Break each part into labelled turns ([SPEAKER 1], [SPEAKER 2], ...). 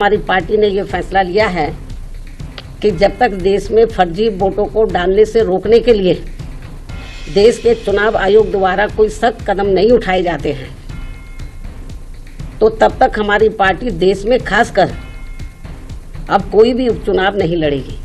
[SPEAKER 1] हमारी पार्टी ने ये फैसला लिया है कि जब तक देश में फर्जी वोटों को डालने से रोकने के लिए देश के चुनाव आयोग द्वारा कोई सख्त कदम नहीं उठाए जाते हैं, तो तब तक हमारी पार्टी देश में खासकर अब कोई भी उपचुनाव नहीं लड़ेगी।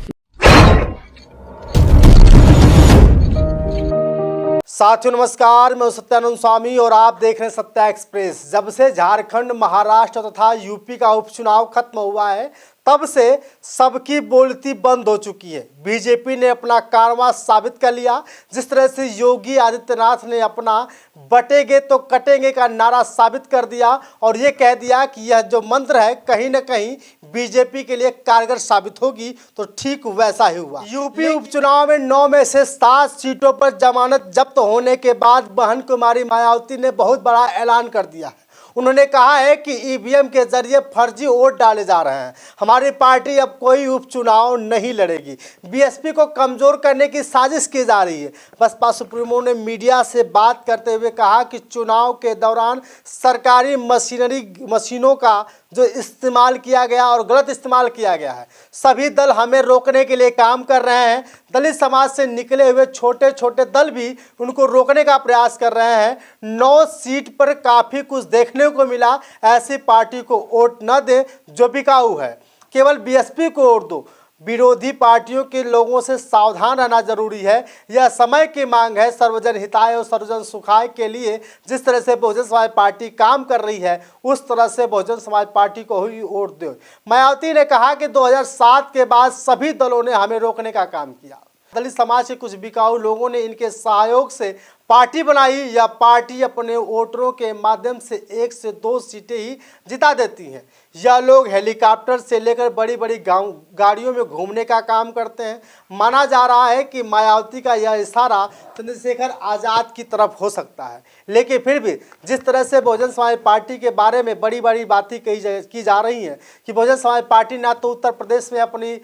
[SPEAKER 2] साथियों नमस्कार, मैं सत्यानंद स्वामी और आप देख रहे हैं सत्या एक्सप्रेस। जब से झारखंड, महाराष्ट्र तथा यूपी का उपचुनाव खत्म हुआ है तब से सबकी बोलती बंद हो चुकी है। बीजेपी ने अपना कारवां साबित कर लिया। जिस तरह से योगी आदित्यनाथ ने अपना बटेंगे तो कटेंगे का नारा साबित कर दिया और ये कह दिया कि यह जो मंत्र है कहीं ना कहीं बीजेपी के लिए कारगर साबित होगी, तो ठीक वैसा ही हुआ। यूपी उपचुनाव में 9 में से 7 सीटों पर जमानत जब्त होने के बाद बहन कुमारी मायावती ने बहुत बड़ा ऐलान कर दिया है। उन्होंने कहा है कि ईवीएम के जरिए फर्जी वोट डाले जा रहे हैं। हमारी पार्टी अब कोई उपचुनाव नहीं लड़ेगी। बीएसपी को कमजोर करने की साजिश की जा रही है। बसपा सुप्रीमो ने मीडिया से बात करते हुए कहा कि चुनाव के दौरान सरकारी मशीनों का जो इस्तेमाल किया गया और गलत इस्तेमाल किया गया है, सभी दल हमें रोकने के लिए काम कर रहे हैं। दलित समाज से निकले हुए छोटे छोटे दल भी उनको रोकने का प्रयास कर रहे हैं। 9 सीट पर काफ़ी कुछ देखने को मिला। ऐसी पार्टी को वोट न दे जो बिकाऊ है, केवल बीएसपी को वोट दो। विरोधी पार्टियों के लोगों से सावधान रहना जरूरी है। यह समय की मांग है। सर्वजन हिताय और सर्वजन सुखाय के लिए जिस तरह से बहुजन समाज पार्टी काम कर रही है, उस तरह से बहुजन समाज पार्टी को ही वोट दो। मायावती ने कहा कि 2007 के बाद सभी दलों ने हमें रोकने का काम किया। दलित समाज के कुछ बिकाऊ लोगों ने इनके सहयोग से पार्टी बनाई। या पार्टी अपने वोटरों के माध्यम से 1 से 2 सीटें ही जिता देती हैं। यह लोग हेलीकॉप्टर से लेकर बड़ी बड़ी गाड़ियों में घूमने का काम करते हैं। माना जा रहा है कि मायावती का यह इशारा चंद्रशेखर आज़ाद की तरफ हो सकता है, लेकिन फिर भी जिस तरह से बहुजन समाज पार्टी के बारे में बड़ी बड़ी बातें की जा रही हैं कि बहुजन समाज पार्टी ना तो उत्तर प्रदेश में अपनी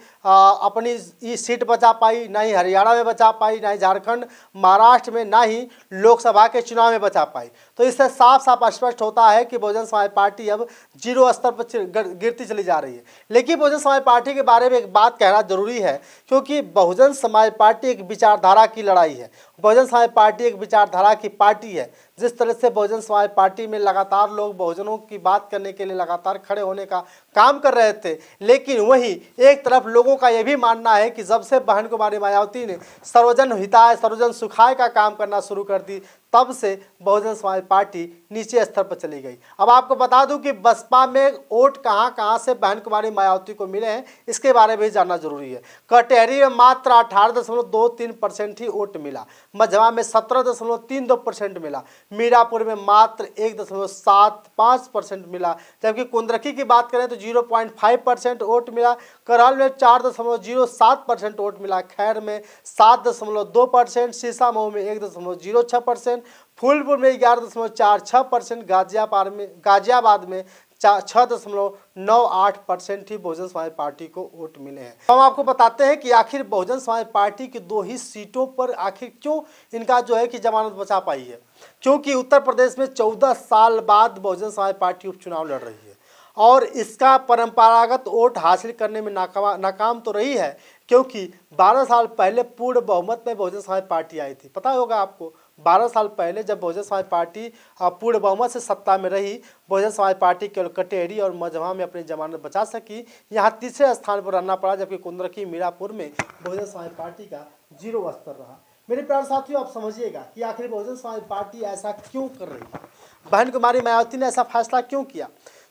[SPEAKER 2] सीट बचा पाई, ना ही हरियाणा में बचा पाई, ना ही झारखंड, महाराष्ट्र में, ना ही लोकसभा के चुनाव में बचा पाई, तो इससे साफ साफ स्पष्ट होता है कि बहुजन समाज पार्टी अब 0 स्तर पर गिरती चली जा रही है। लेकिन बहुजन समाज पार्टी के बारे में एक बात कहना जरूरी है, क्योंकि बहुजन समाज पार्टी एक विचारधारा की लड़ाई है। बहुजन समाज पार्टी एक विचारधारा की पार्टी है। जिस तरह से बहुजन समाज पार्टी में लगातार लोग बहुजनों की बात करने के लिए लगातार खड़े होने का काम कर रहे थे, लेकिन वहीं एक तरफ लोगों का यह भी मानना है कि जब से बहन कुमारी मायावती ने सर्वजन हिताय सर्वजन सुखाय का काम करना शुरू कर दी, तब से बहुजन समाज पार्टी नीचे स्तर पर चली गई। अब आपको बता दूं कि बसपा में वोट कहां से बहन कुमारी मायावती को मिले हैं, इसके बारे में जानना जरूरी है। कटहरी में मात्र 18.23% ही वोट मिला, मझवा में 17.32% मिला, मीरापुर में मात्र 1.75% मिला, जबकि कुंदरकी की बात करें तो 0.5% वोट मिला, करहल में 4.07% वोट मिला, खैर में 7.2%, सीसामऊ में 1.06%, फूलपुर में 11.46%, गाजियाबाद में 6.98% ही बहुजन समाज पार्टी को वोट मिले हैं। हम आपको बताते हैं कि आखिर बहुजन समाज पार्टी की 2 ही सीटों पर आखिर क्यों इनका जो है कि जमानत बचा पाई है। क्योंकि उत्तर प्रदेश में 14 साल बाद बहुजन समाज पार्टी उपचुनाव लड़ रही है और इसका परंपरागत वोट हासिल करने में नाकाम तो रही है, क्योंकि 12 साल पहले पूर्ण बहुमत में बहुजन समाज पार्टी आई थी। पता होगा आपको, 12 साल पहले जब बहुजन समाज पार्टी पूर्ण बहुमत से सत्ता में रही, बहुजन समाज पार्टी केवल कटेहरी और मझवा में अपनी जमानत बचा सकी। यहाँ तीसरे स्थान पर रहना पड़ा, जबकि कुंदरकी, मीरापुर में बहुजन समाज पार्टी का 0 स्तर रहा। मेरे प्यारे साथियों, आप समझिएगा कि आखिर बहुजन समाज पार्टी ऐसा क्यों कर रही है, बहन कुमारी मायावती ने ऐसा फैसला क्यों किया।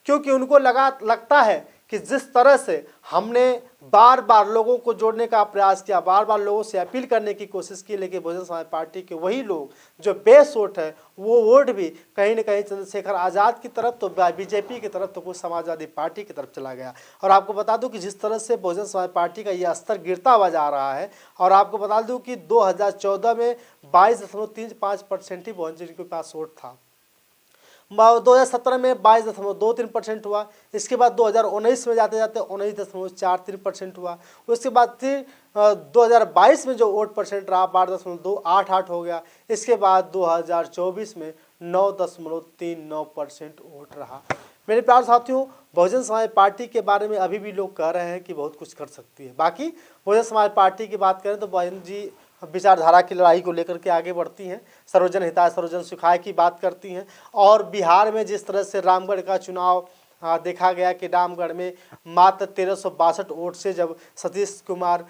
[SPEAKER 2] क्योंकि उनको लगता है कि जिस तरह से हमने बार बार लोगों को जोड़ने का प्रयास किया, बार बार लोगों से अपील करने की कोशिश की, लेकिन बहुजन समाज पार्टी के वही लोग जो बेस वोट है, वो वोट भी कहीं ना कहीं चंद्रशेखर आज़ाद की तरफ, तो बीजेपी की तरफ, तो कुछ समाजवादी पार्टी की तरफ चला गया। और आपको बता दूं कि जिस तरह से बहुजन समाज पार्टी का यह स्तर गिरता हुआ जा रहा है, और आपको बता दूं कि 2014 में 22.35% ही बहुजन के पास वोट था, 2017 में 22.23% हुआ, इसके बाद 2019 में जाते जाते 19.43% हुआ, उसके बाद फिर 2022 में जो वोट परसेंट रहा 12.288 हो गया, इसके बाद 2024 में 9.39% वोट रहा। मेरे प्यारे साथियों, बहुजन समाज पार्टी के बारे में अभी भी लोग कह रहे हैं कि बहुत कुछ कर सकती है। बाकी बहुजन समाज पार्टी की बात करें तो बहन जी विचारधारा की लड़ाई को लेकर के आगे बढ़ती हैं, सर्वजन हिताय सर्वजन सुखाय की बात करती हैं। और बिहार में जिस तरह से रामगढ़ का चुनाव देखा गया कि रामगढ़ में मात्र 1362 वोट से जब सतीश कुमार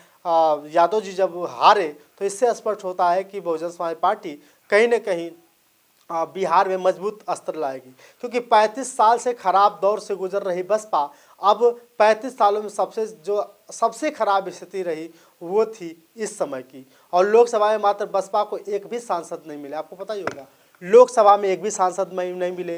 [SPEAKER 2] यादव जी जब हारे, तो इससे स्पष्ट होता है कि बहुजन समाज पार्टी कहीं न कहीं बिहार में मजबूत अस्त्र लाएगी। क्योंकि 35 साल से खराब दौर से गुजर रही बसपा अब 35 सालों में सबसे खराब स्थिति रही वो थी इस समय की। और लोकसभा में मात्र बसपा को एक भी सांसद नहीं मिले, आपको पता ही होगा। लोकसभा में एक भी सांसद नहीं मिले,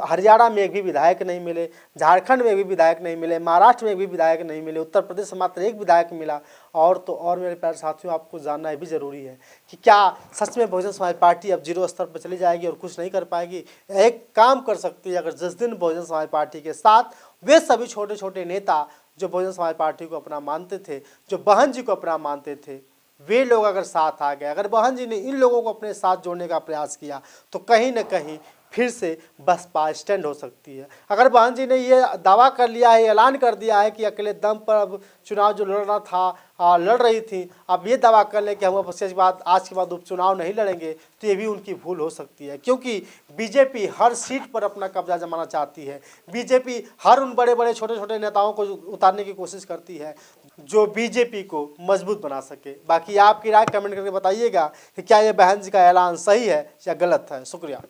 [SPEAKER 2] हरियाणा में एक भी विधायक नहीं मिले, झारखंड में एक भी विधायक नहीं मिले, महाराष्ट्र में एक भी विधायक नहीं मिले, उत्तर प्रदेश में मात्र एक विधायक मिला। और तो और मेरे प्यारे साथियों, आपको जानना भी जरूरी है कि क्या सच में बहुजन समाज पार्टी अब जीरो स्तर पर चली जाएगी और कुछ नहीं कर पाएगी? एक काम कर सकती है, अगर जिस दिन बहुजन समाज पार्टी के साथ वे सभी छोटे छोटे नेता जो बहुजन समाज पार्टी को अपना मानते थे, जो बहन जी को अपना मानते थे, वे लोग अगर साथ आ गए, अगर बहन जी ने इन लोगों को अपने साथ जोड़ने का प्रयास किया, तो कहीं न कहीं फिर से बसपा स्टैंड हो सकती है। अगर बहन जी ने ये दावा कर लिया है, ऐलान कर दिया है कि अकेले दम पर अब चुनाव जो लड़ना था लड़ रही थी, अब ये दावा कर ले कि हम आज के बाद उपचुनाव नहीं लड़ेंगे, तो ये भी उनकी भूल हो सकती है। क्योंकि बीजेपी हर सीट पर अपना कब्जा जमाना चाहती है। बीजेपी हर उन बड़े बड़े छोटे छोटे नेताओं को उतारने की कोशिश करती है जो बीजेपी को मजबूत बना सके। बाकी आपकी राय कमेंट करके बताइएगा कि क्या ये बहन जी का ऐलान सही है या गलत है। शुक्रिया।